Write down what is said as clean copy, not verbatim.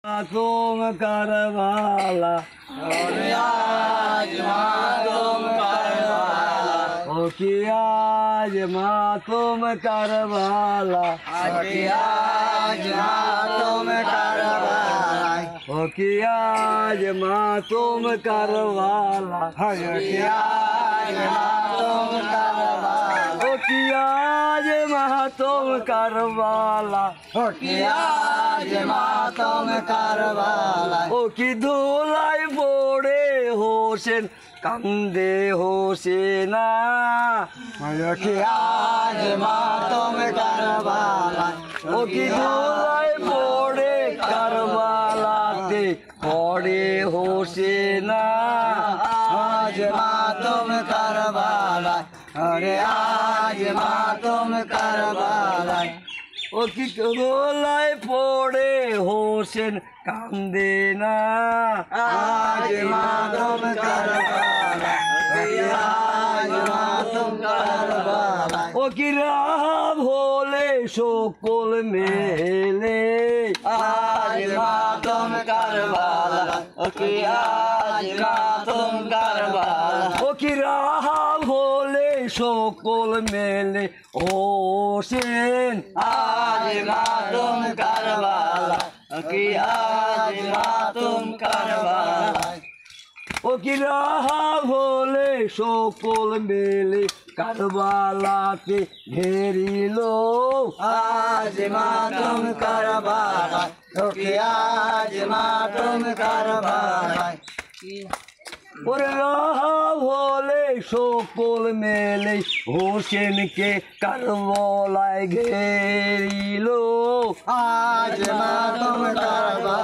तुम करवाला आज मातम करवाला ओ कि आज मातम करवाला आज मातम करवाला ओ कि आज मातम करवाला आज मातम करवाला ओ कि आज मातम करवाला आज मातम करवाला ও কি ধুলাই পড়ে হোসেন কান্দে হোসেনা आज मातम करवाला ও কি ধুলাই পড়ে কারবালাতে পড়ে হোসেনা आज मातम करवाला अरे आज मातम करवाला ও কি ধুলাই পড়ে হোসেন কান্দে না आज मातम करवाला आज मातम करवाला ও কি রাব হলে সকল মেলে आज मातम करवाला कि आज मातम करवाला ও কি রাব হলে সকল মেলে হোসেন आज मातम करवाला कि आज मातम करवाला ও কি রাব হলে সকল মেলে কারবালাতে ঘেরিল आज मातम करवाला कि आज मातम करवाला ওরে রাব হলে সকল মেলে হোসেনকে কারবালায় ঘেরিল आज मातम करवाला।